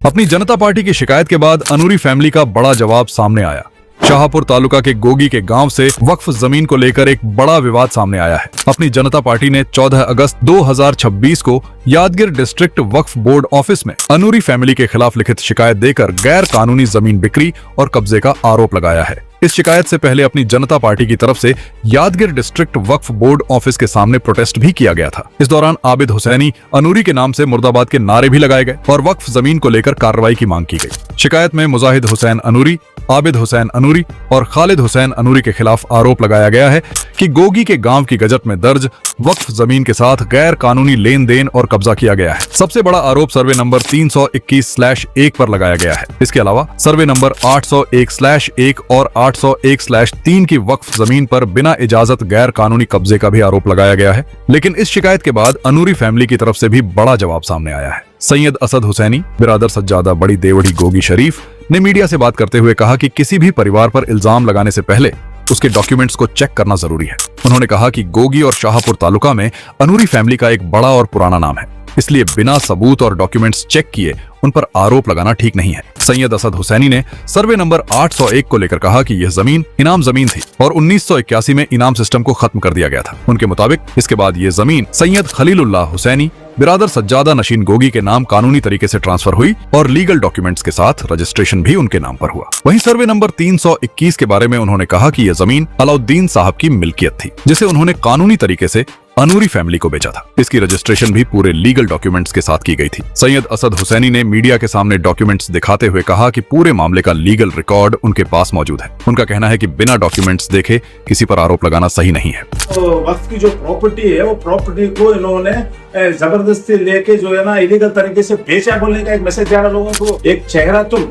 अपनी जनता पार्टी की शिकायत के बाद अनूरी फैमिली का बड़ा जवाब सामने आया। शाहपुर तालुका के गोगी के गांव से वक्फ जमीन को लेकर एक बड़ा विवाद सामने आया है। अपनी जनता पार्टी ने 14 अगस्त 2026 को यादगिर डिस्ट्रिक्ट वक्फ बोर्ड ऑफिस में अनूरी फैमिली के खिलाफ लिखित शिकायत देकर गैर कानूनी जमीन बिक्री और कब्जे का आरोप लगाया है। इस शिकायत से पहले अपनी जनता पार्टी की तरफ से यादगिर डिस्ट्रिक्ट वक्फ बोर्ड ऑफिस के सामने प्रोटेस्ट भी किया गया था। इस दौरान आबिद हुसैनी अनूरी के नाम से मुर्दाबाद के नारे भी लगाए गए और वक्फ जमीन को लेकर कार्रवाई की मांग की गई। शिकायत में मुजाहिद हुसैन अनूरी, आबिद हुसैन अनूरी और खालिद हुसैन अनूरी के खिलाफ आरोप लगाया गया है कि गोगी के गांव की गजट में दर्ज वक्फ जमीन के साथ गैर कानूनी लेन देन और कब्जा किया गया है। सबसे बड़ा आरोप सर्वे नंबर 321/1 पर लगाया गया है। इसके अलावा सर्वे नंबर 801/1 और 801/3 की वक्फ जमीन पर बिना इजाजत गैर कानूनी कब्जे का भी आरोप लगाया गया है। लेकिन इस शिकायत के बाद अनूरी फैमिली की तरफ से भी बड़ा जवाब सामने आया है। सैयद असद हुसैनी, बिरादर सज्जादा बड़ी देवड़ी गोगी शरीफ ने मीडिया से बात करते हुए कहा कि किसी भी परिवार पर इल्जाम लगाने से पहले उसके डॉक्यूमेंट्स को चेक करना जरूरी है। उन्होंने कहा कि गोगी और शाहपुर तालुका में अनूरी फैमिली का एक बड़ा और पुराना नाम है, इसलिए बिना सबूत और डॉक्यूमेंट्स चेक किए उन पर आरोप लगाना ठीक नहीं है। सैयद असद हुसैनी ने सर्वे नंबर 801 को लेकर कहा कि यह जमीन इनाम जमीन थी और 1981 में इनाम सिस्टम को खत्म कर दिया गया था। उनके मुताबिक इसके बाद ये जमीन सैयद खलीलुल्लाह हुसैनी, बिरादर सज्जादा नशीन गोगी के नाम कानूनी तरीके से ट्रांसफर हुई और लीगल डॉक्यूमेंट्स के साथ रजिस्ट्रेशन भी उनके नाम पर हुआ। वहीं सर्वे नंबर 321 के बारे में उन्होंने कहा कि यह जमीन अलाउद्दीन साहब की मिल्कियत थी, जिसे उन्होंने कानूनी तरीके से अनूरी फैमिली को बेचा था। इसकी रजिस्ट्रेशन भी पूरे लीगल डॉक्यूमेंट्स के साथ की गई थी। सैयद असद हुसैनी ने मीडिया के सामने डॉक्यूमेंट्स दिखाते हुए कहा कि पूरे मामले का लीगल रिकॉर्ड उनके पास मौजूद है। उनका कहना है कि बिना डॉक्यूमेंट्स देखे किसी पर आरोप लगाना सही नहीं है। तो वक्फ की जो प्रॉपर्टी है वो प्रॉपर्टी को इन्होंने जबरदस्ती लेके जो है ना इलीगल तरीके से बेचा बोलने का एक मैसेज जा रहा लोगों को। एक चेहरा तुम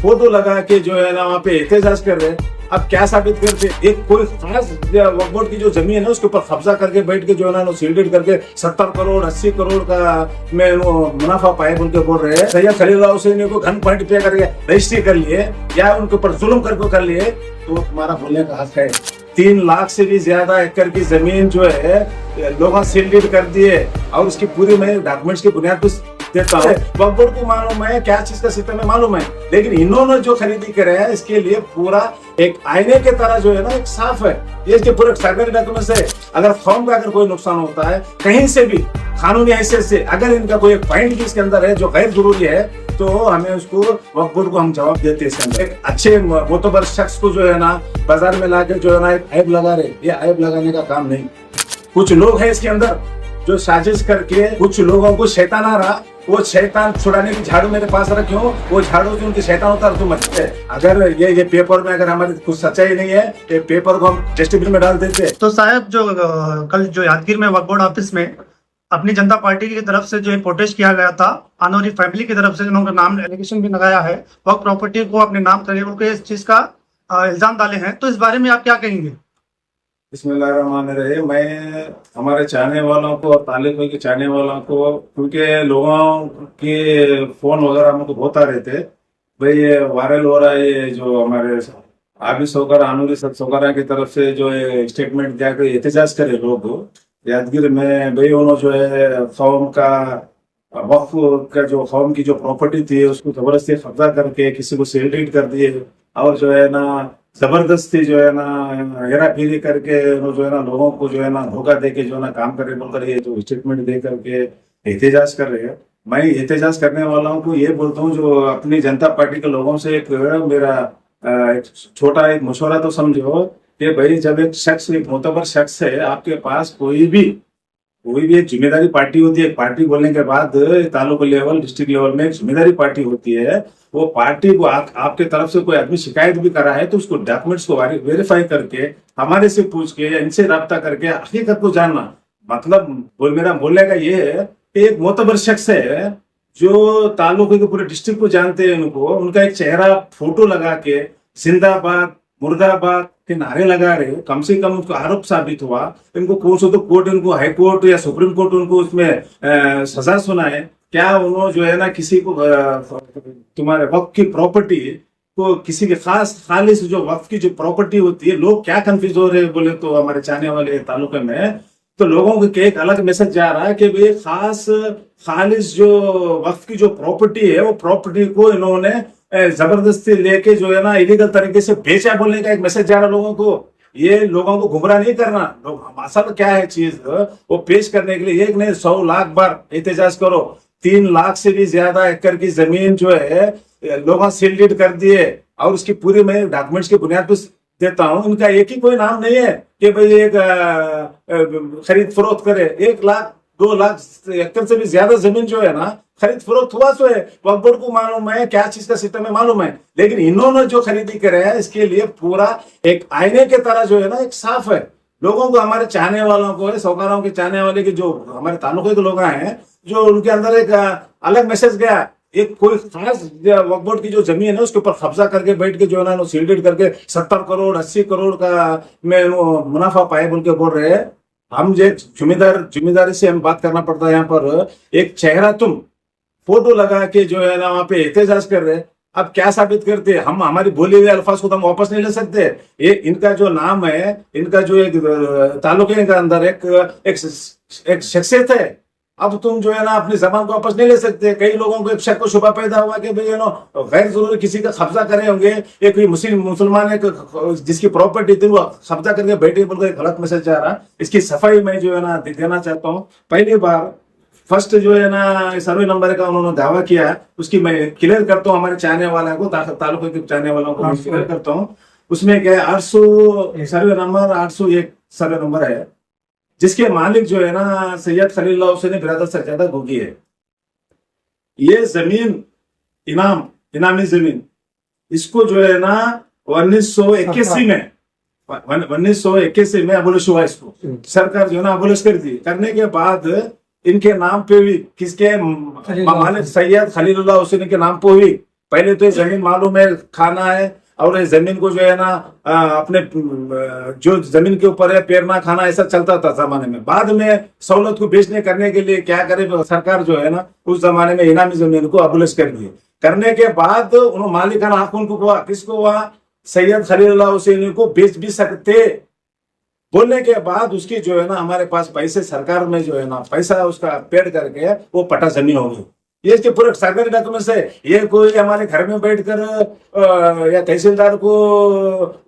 फोटो लगा के जो है ना वहाँ पे एहतजाज कर रहे हैं। अब क्या साबित करते, एक कोई खास वक्फ बोर्ड की जो जमीन है उसके ऊपर कब्जा करके बैठ के जो है ना सील्डेड करके 70 करोड़ 80 करोड़ का में मुनाफा पाए बोल के बोल रहे हैं। सैयद खलीलुल्लाह हुसैनी को घन पॉइंट पे करके रजिस्ट्री कर लिए या उनके ऊपर जुल्म करके कर लिए तो तुम्हारा बोलने का हक है। 3 लाख से भी ज्यादा एकड़ की जमीन जो है लोगों सील्डेड कर दिए और उसकी पूरी मैं डॉक्यूमेंट्स की बुनियाद पर देता हूँ। वक्फ बोर्ड को मालूम है क्या चीज का सिस्टम है मालूम है, लेकिन इन्होंने जो खरीदी करे है इसके लिए पूरा एक आईने के तरह जो है ना एक साफ है। ये इसके पूरे सरकारी डॉक्यूमेंट्स है। अगर फॉर्म का अगर कोई नुकसान होता है कहीं से भी कानूनी हैसियत से, अगर इनका कोई पॉइंट भी इसके अंदर है जो गैर जरूरी है तो हमें उसको वक्फ बोर्ड को हम जवाब देते हैं। इसके अंदर एक अच्छे मोतबर शख्स को जो है ना बाजार में लाके जो है ना एक ऐब लगा रहे, ये ऐब लगाने का काम नहीं। कुछ लोग हैं इसके अंदर जो साजिश करके कुछ लोगों को शैतान आ रहा, वो शैतान छुड़ाने की झाड़ू मेरे पास रखे हो, वो झाड़ू से उनकी शैतान उतार तुम अच्छे। अगर ये पेपर में अगर हमारी कुछ सच्चाई नहीं है ये पेपर को हम डस्टबिन में डाल देते। तो साहब जो कल जो यादगिर में वक्फ बोर्ड ऑफिस में अपनी जनता पार्टी की तरफ से जो प्रोटेस्ट किया गया था, अनूरी फैमिली की तरफ से जिन्होंने नाम एलिगेशन भी लगाया है वक्फ प्रॉपर्टी को अपने नाम करके इस चीज का इल्जाम डाले हैं, तो इस बारे में आप क्या कहेंगे? बिस्मिल्लाहिर्रहमानिर्रहीम। मैं हमारे चाहने वालों को और तालिब के चाहने वालों को, क्योंकि लोगों के फोन वगैरह हमको बहुत आ रहे थे भाई ये वायरल हो रहा है, ये जो हमारे आबिद वगैरह अनूरी वगैरह की तरफ से जो स्टेटमेंट दिया कर एहतजाज करे लोग यादगिर में भाई उन्होंने जो है कौम का वक्फ का जो कौम की जो प्रॉपर्टी थी उसको जबरदस्ती कब्जा करके किसी को सील्डेड कर दिए और जो है ना जबरदस्ती जो है ना हेरा फेरी करके जो है ना लोगों को जो है ना धोखा दे के जो है ना काम करे बोलकर ये जो स्टेटमेंट दे करके एहतजाज कर रहे हैं। मैं एहतजाज करने वालों को ये बोलता हूँ जो अपनी जनता पार्टी के लोगों से एक मेरा एक छोटा एक मशवरा तो समझो कि भाई जब एक शख्स एक मोतबर शख्स है आपके पास कोई भी एक जिम्मेदारी पार्टी होती है। पार्टी बोलने के बाद तालुका लेवल डिस्ट्रिक्ट लेवल में एक जिम्मेदारी पार्टी होती है। वो पार्टी को आपके तरफ से कोई आदमी शिकायत भी करा है तो उसको डॉक्यूमेंट्स को वेरीफाई करके हमारे से पूछ के इनसे राब्ता करके हकीकत को जानना। मतलब मेरा बोलने का ये है कि एक मोतबर शख्स है जो तालुके के पूरे डिस्ट्रिक्ट को जानते हैं, उनका एक चेहरा फोटो लगा के जिंदाबाद मुर्दाबाद के नारे लगा रहे हो, कम से कम उनको आरोप साबित हुआ। इनको कौन सा तो कोर्ट इनको हाई कोर्ट या सुप्रीम कोर्ट उनको उसमें सजा सुनाए क्या? उन्होंने जो है ना किसी को तुम्हारे वक्फ की प्रॉपर्टी को किसी के खालिस जो वक्फ की जो प्रॉपर्टी होती है, लोग क्या कंफ्यूज हो रहे हैं बोले तो हमारे चाहने वाले तालुके में तो लोगों को एक अलग मैसेज जा रहा है कि भाई खालिस जो वक्फ की जो प्रॉपर्टी है वो प्रॉपर्टी को इन्होंने जबरदस्ती लेके जो है ना इलीगल तरीके से बेचा बोलने का एक मैसेज जा रहा है लोगों को। ये लोगों को गुमराह नहीं करना। लोग असल क्या है चीज वो पेश करने के लिए एक नहीं 100 लाख बार एहतजाज करो। 3 लाख से भी ज्यादा एकड़ की जमीन जो है लोगों सील डीड कर दिए और उसकी पूरी मैं डॉक्यूमेंट्स की बुनियाद पर देता हूं। इनका एक ही कोई नाम नहीं है कि भाई एक खरीद फरोख्त करे। 1 लाख 2 लाख एकड़ से भी ज्यादा जमीन जो है ना खरीद फरोख्त हुआ तो है। वक्फ बोर्ड को मालूम है क्या चीज का सिस्टम है मालूम है, लेकिन इन्होंने जो खरीदी करे है इसके लिए पूरा एक आईने के तरह जो है ना एक साफ है। लोगों को हमारे चाहने वालों को सौकारों के चाहने वाले के जो हमारे ताल्लुके के लोग हैं जो उनके अंदर एक अलग मैसेज गया। एक कोई खास वक्फ बोर्ड की जो जमीन है उसके ऊपर कब्जा करके बैठ के जो है ना सील्डेड करके 70 करोड़ 80 करोड़ का में मुनाफा पाए बोल के बोल रहे हैं। हम जो जिम्मेदारी से हम बात करना पड़ता है। यहाँ पर एक चेहरा तुम फोटो लगा के जो है ना वहां पे एहतजाज कर रहे हैं। अब क्या साबित करते हैं? हम हमारी बोले हुए अल्फाज को तो हम वापस नहीं ले सकते। ये इनका जो नाम है इनका जो एक ताल्लुके के अंदर एक शख्सियत है। अब तुम जो है ना अपनी जबान को वापस नहीं ले सकते। कई लोगों को एक शक को शुबा पैदा हुआ कि भाई गैर जरूरी किसी का कब्जा करे होंगे। एक मुसलमान है जिसकी प्रॉपर्टी थी वो कब्जा करके बैठे बोलकर एक गलत मैसेज जा रहा। इसकी सफाई मैं जो है ना देना चाहता हूँ। पहली बार फर्स्ट जो है ना सर्वे नंबर का उन्होंने दावा किया है उसकी मैं क्लियर करता हूँ हमारे चाहने वालों को ताल्लुके के चाहने वालों को क्लियर करता हूँ। उसमें क्या है 800 सर्वे नंबर 801 सर्वे नंबर है जिसके मालिक जो है ना सैयद खलीलुल्लाह हुसैनी बिरादर सज्जादा गोगी है। ये जमीन इनामी जमीन इसको जो है ना 1981 में अबोलिश हुआ। इसको सरकार जो है ना अबोलिश कर दी। करने के बाद इनके नाम पे भी किसके मालिक सैयद खलीलुल्लाह हुसैनी के नाम पे हुई। पहले तो ये जमीन मालूम है खाना है और इस जमीन को जो है ना अपने जो जमीन के ऊपर है पेरना खाना ऐसा चलता था जमाने में। बाद में सहूलत को बेचने करने के लिए क्या करे सरकार जो है ना उस जमाने में इनामी जमीन को अबोलिश कर दिए। करने के बाद उन्होंने मालिकाना हक उनको हुआ। किसको हुआ? सैयद खलीलुल्लाह हुसैनी को बेच भी सकते बोलने के बाद उसकी जो है ना हमारे पास पैसे सरकार में जो है ना पैसा उसका पेड करके वो पट्टा जमीन हो गई। ये इसके पूरे सरकारी डॉक्यूमेंट्स है। ये कोई हमारे घर में बैठकर या तहसीलदार को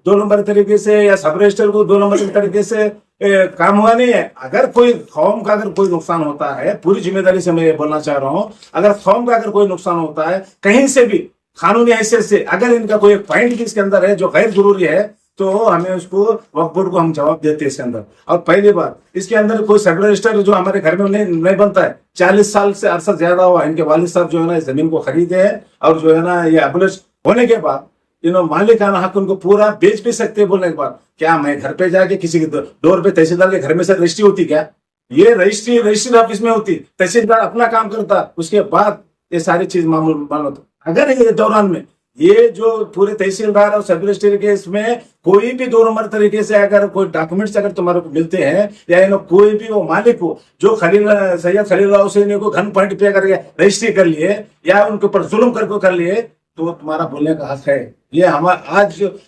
2 नंबर तरीके से या सब रजिस्टर को 2 नंबर तरीके से काम हुआ नहीं है। अगर कोई कौम का अगर कोई नुकसान होता है पूरी जिम्मेदारी से मैं ये बोलना चाह रहा हूँ अगर कौम का अगर कोई नुकसान होता है कहीं से भी कानूनी हैसियत से अगर इनका कोई पॉइंट भी इसके अंदर है जो गैर जरूरी है तो हमें उसको वक्फ बोर्ड को हम जवाब देते हैं इसके अंदर। और पहली बार इसके अंदर कोई सब रजिस्टर जो हमारे घर में नहीं बनता है। 40 साल से अरसा ज्यादा हुआ इनके वालिद साहब जो है ना इस जमीन को खरीदे है और जो है ना ये अबोलिश होने के बाद इन्होंने मालिकाना हक उनको पूरा बेच भी सकते हैं। बोलने के बाद क्या मैं घर पे जाके किसी के डोर पे तहसीलदार के घर में से रजिस्ट्री होती क्या? ये रजिस्ट्री ऑफिस में होती। तहसीलदार अपना काम करता उसके बाद ये सारी चीज मालूम होता। अगर ये दौरान में ये जो पूरे तहसीलदार और सब रजिस्ट्री के इसमें कोई भी 2 नंबर तरीके से अगर कोई डॉक्यूमेंट्स अगर तुम्हारे को मिलते हैं या कोई भी वो मालिक हो जो सैयद खलीलुल्लाह हुसैनी को घन पॉइंट पे करके रजिस्ट्री कर लिए या उनके ऊपर जुल्म करके कर लिए तो तुम्हारा बोलने का हक है। ये हमारा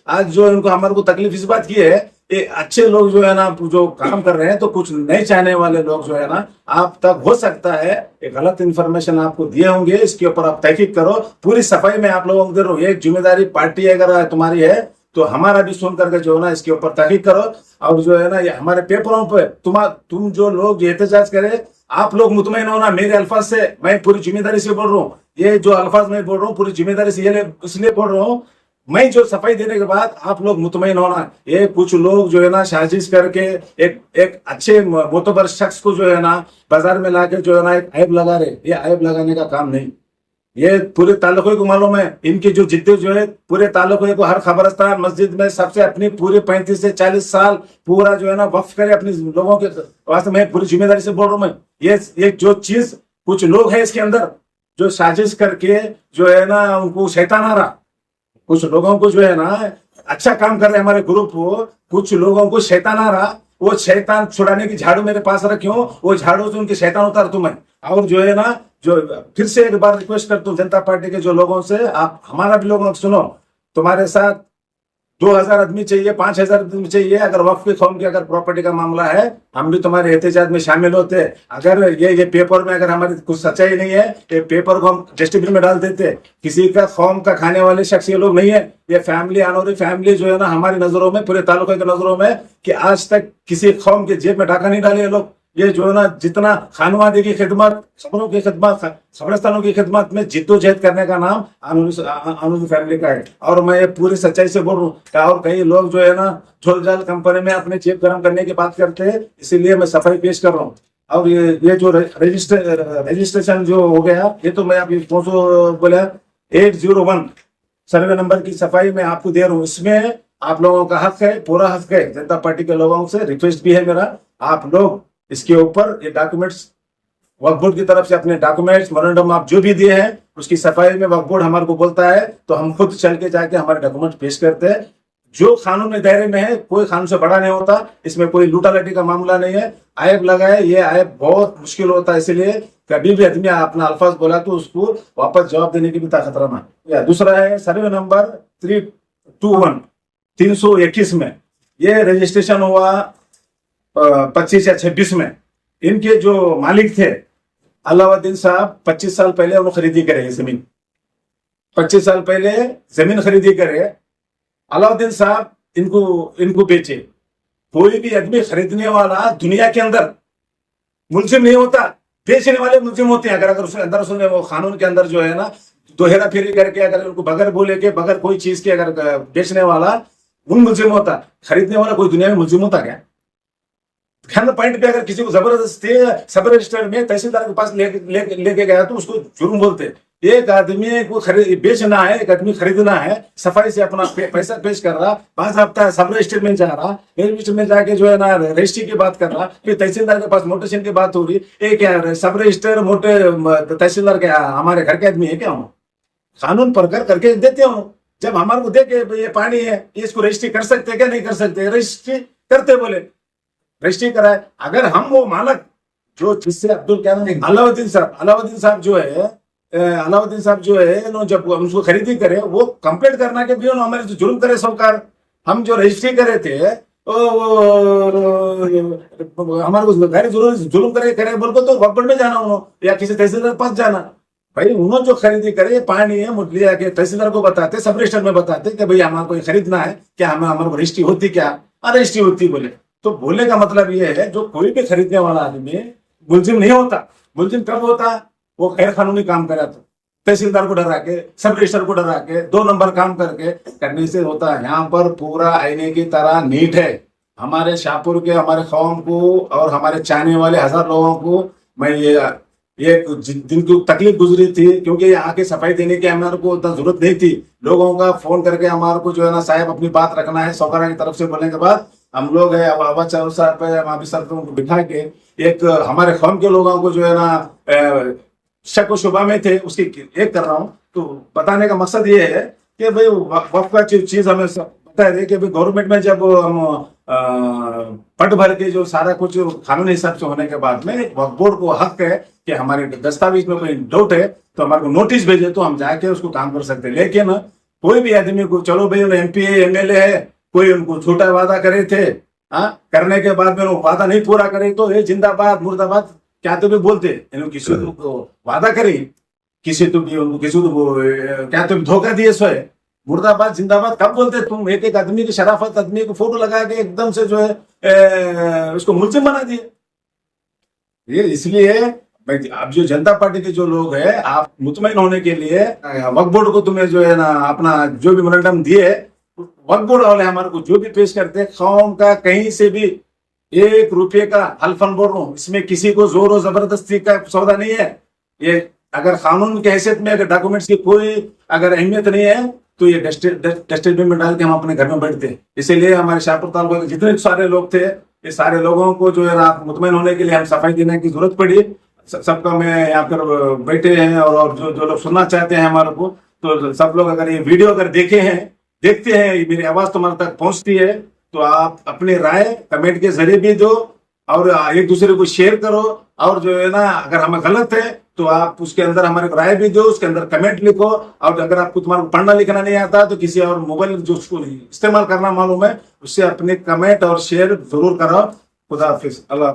आज जो इनको हमारे को तकलीफ इस बात की है ये अच्छे लोग जो है ना जो काम कर रहे हैं तो कुछ नहीं चाहने वाले लोग जो है ना आप तक हो सकता है एक गलत इंफॉर्मेशन आपको दिए होंगे। इसके ऊपर आप तहकीक करो। पूरी सफाई में आप लोगों को दे रहा हूँ। एक जिम्मेदारी पार्टी अगर तुम्हारी है तो हमारा भी सुन करके जो है ना इसके ऊपर तहकीक करो और जो है ना ये हमारे पेपरों पे तुम जो लोग एहतजाज करे आप लोग मुतमईन होना। मेरे अल्फाज से मैं पूरी जिम्मेदारी से बोल रहा हूँ। ये जो अल्फाज मैं बोल रहा हूँ पूरी जिम्मेदारी से इसलिए बोल रहा हूँ मैं जो सफाई देने के बाद आप लोग मुतमईन होना। ये कुछ लोग जो है ना साजिश करके एक अच्छे मोतबर शख्स को जो है ना बाजार में लाके जो है ना एक ऐब लगा रहे। ये ऐब लगाने का काम नहीं। ये पूरे ताल्लुके को मालूम है। इनकी जो जिद्दत जो है पूरे ताल्लुके को हर खबरस्तान मस्जिद में सबसे अपनी पूरे 35 से 40 साल पूरा जो है ना वक्फ करे अपने लोगों के वास्ते। मैं पूरी जिम्मेदारी से बोल रहा हूँ। मैं ये जो चीज कुछ लोग है इसके अंदर जो साजिश करके जो है ना उनको शैतान आ रहा। कुछ लोगों को जो है ना अच्छा काम कर रहे हमारे ग्रुप को कुछ लोगों को शैतान आ रहा। वो शैतान छुड़ाने की झाड़ू मेरे पास रखी हो वो झाड़ू से उनके शैतान उतार तुम्हें। और जो है ना जो फिर से एक बार रिक्वेस्ट करता हूँ जनता पार्टी के जो लोगों से आप हमारा भी लोगों को सुनो। तुम्हारे साथ 2000 आदमी चाहिए, 5000 आदमी चाहिए, अगर वक्फ की कौम की अगर प्रॉपर्टी का मामला है, हम भी तुम्हारे एहतजाज में शामिल होते। अगर ये पेपर में अगर हमारी कुछ सच्चाई नहीं है, ये पेपर को हम डस्टबिन में डाल देते। किसी का कौम का खाने वाले शख्स ये लोग नहीं है। ये फैमिली, अनोरी फैमिली जो है ना, हमारी नजरों में, पूरे तालुका की नजरों में, कि आज तक किसी कौम के जेब में डाका नहीं डाले ये लोग। ये जो है ना, जितना खानवादी की खिदमत, खबरों की खिदमत, खबरस्तानों की खिदमत में जिद्दोजहद करने का नाम अनूरी फैमिली का है। और मैं ये पूरी सच्चाई से बोल रहा हूँ। और कई लोग जो है ना, झोलझाल कंपनी में अपने जेब गर्म करने की बात करते हैं, इसीलिए मैं सफाई पेश कर रहा हूँ। और ये जो रजिस्ट्रेशन जो हो गया, ये तो मैं अभी बोला 801 सर्वे नंबर की सफाई में आपको दे रहा हूँ। इसमें आप लोगों का हक है, पूरा हक है। जनता पार्टी के लोगों से रिक्वेस्ट भी है मेरा, आप लोग इसके ऊपर ये डॉक्यूमेंट्स, वक्फ बोर्ड की तरफ से अपने डॉक्यूमेंट्स, मेमोरेंडम आप जो भी दिए हैं, उसकी सफाई में वक्फ बोर्ड हमारे को बोलता है तो हम खुद चल के जाके हमारे डॉक्यूमेंट पेश करते हैं। जो कानून के दायरे में है, कोई कानून से बड़ा नहीं होता, इसमें कोई लूटालटी का मामला नहीं है। आयब लगाए, ये आयब बहुत मुश्किल होता है, इसलिए कभी भी आदमी अपना अल्फाज बोला तो उसको वापस जवाब देने की भी ताकत रखना। दूसरा है सर्वे नंबर 321 में, ये रजिस्ट्रेशन हुआ 25 या 26 में। इनके जो मालिक थे अलाउद्दीन साहब, 25 साल पहले उन्होंने खरीदी करे जमीन, 25 साल पहले जमीन खरीदी करे अलाउद्दीन साहब, इनको बेचे। कोई भी आदमी खरीदने वाला दुनिया के अंदर मुलजिम नहीं होता, बेचने वाले मुलजिम होते हैं। अगर उसके अंदर उसने वो कानून के अंदर जो है ना, दोहरा फेरी करके अगर उनको बगैर बोले के, बगैर कोई चीज के अगर बेचने वाला उन मुलजिम होता, खरीदने वाला कोई दुनिया में मुलजिम होता क्या? पॉइंट पे अगर किसी को जबरदस्ती सब रजिस्टर में तहसीलदार के पास लेके गया तो उसको जुर्म बोलते। एक आदमी को बेचना है, एक आदमी खरीदना है, सफाई से अपना पैसा पेश कर रहा, 5 हफ्ता सब रजिस्टर में जा रहा, रजिस्टर में जाके जो है ना रजिस्ट्री की बात कर रहा, फिर तहसीलदार के पास मोटेशन की बात हो रही। एक क्या सब रजिस्टर मोटे तहसीलदार के हमारे घर के आदमी है क्या? कानून पर करके देते हो। जब हमारे को देखे ये पानी है, इसको रजिस्ट्री कर सकते क्या? नहीं कर सकते। रजिस्ट्री करते, बोले रजिस्ट्री कराए। अगर हम वो मालक जो जिससे अलाउद्दीन साहब जो है नो, जब उसको खरीदी करे, वो कंप्लेंट करना के भी हमारे जो जुर्म करे सरकार, हम जो रजिस्ट्री करे थे हमारे को गैर जुर्म करे बोल को तो वक्फ बोर्ड में जाना उन्होंने, या किसी तहसीलदार के पास जाना। भाई उन्होंने जो खरीदी करे, ये पानी है, मुझे के तहसीलदार को बताते, सब रजिस्टर में बताते कि भाई हमारे को खरीदना है क्या, हमारे को रजिस्ट्री होती क्या? रजिस्ट्री होती। बोले तो बोलने का मतलब ये है, जो कोई भी खरीदने वाला आदमी मुलजिम नहीं होता। मुलजिम कब होता? वो गैर कानूनी काम करे तो तहसीलदार को डरा के, सब रजिस्टर को डरा के, 2 नंबर काम करने से होता है। यहाँ पर पूरा आईने की तरह नीट है। हमारे शाहपुर के, हमारे कौम को और हमारे चाहने वाले 1000 लोगों को मैं ये दिन की तकलीफ गुजरी थी, क्योंकि यहाँ के सफाई देने की हमारे को उतना जरूरत नहीं थी। लोगों का फोन करके हमारे को जो है ना, साहब अपनी बात रखना है, सौकरा की तरफ से बोलने के बाद हम लोग है अब आवाज चारों साहब पे वहां सब बिठा के एक हमारे कौम के लोगों को जो है ना शक शुबा में थे, उसकी एक कर रहा हूँ। तो बताने का मकसद ये है कि भाई वक्फ का चीज हमें पता है कि भाई गवर्नमेंट में जब हम पट भर के जो सारा कुछ कानूनी हिसाब से होने के बाद में वक्फ बोर्ड को हक है कि हमारे दस्तावेज में कोई डाउट है तो हमारे को नोटिस भेजे तो हम जाके उसको काम कर सकते हैं। लेकिन कोई भी आदमी को, चलो भाई MP MLA है, कोई उनको छोटा वादा करे थे, करने के बाद में वो वादा नहीं पूरा करे तो ये जिंदाबाद मुर्दाबाद क्या तो भी बोलते। किसी को वादा करे, किसी तो क्या तो धोखा दिए सोए, मुर्दाबाद जिंदाबाद कब बोलते तुम? एक आदमी की शराफत, आदमी को फोटो लगा के एकदम से जो है उसको मुलजिम बना दिए। ये इसलिए अब जो जनता पार्टी के जो लोग हैं, आप मुतमईन होने के लिए वक्फ बोर्ड को तुम्हें जो है ना अपना जो भी मेमोरेंडम दिए, वक्फ बोर्ड वाले हमारे को जो भी पेश करते हैं, कौम का कहीं से भी 1 रुपये का हल्फन बोल रहा हूँ, इसमें किसी को जोर और जबरदस्ती का सौदा नहीं है। ये अगर कानून की हैसियत में अगर डॉक्यूमेंट्स की कोई अगर अहमियत नहीं है तो ये डस्टबिन में डाल के हम अपने घर में बैठते हैं। इसीलिए हमारे शाहपुर तालुका के जितने सारे लोग थे, ये सारे लोगों को जो है ना मुतमईन होने के लिए हम सफाई देने की जरूरत पड़ी। सबका मैं यहाँ पर बैठे हैं और जो लोग सुनना चाहते हैं हमारे को, तो सब लोग अगर ये वीडियो अगर देखते हैं मेरी आवाज तुम्हारे तक पहुंचती है तो आप अपनी राय कमेंट के जरिए भी दो और एक दूसरे को शेयर करो। और जो है ना अगर हमें गलत है तो आप उसके अंदर हमारे को राय भी दो, उसके अंदर कमेंट लिखो। और अगर आपको तुम्हारा पढ़ना लिखना नहीं आता तो किसी और मोबाइल जो उसको इस्तेमाल करना मालूम है उससे अपने कमेंट और शेयर जरूर करो। खुदा हाफिज, अल्लाह।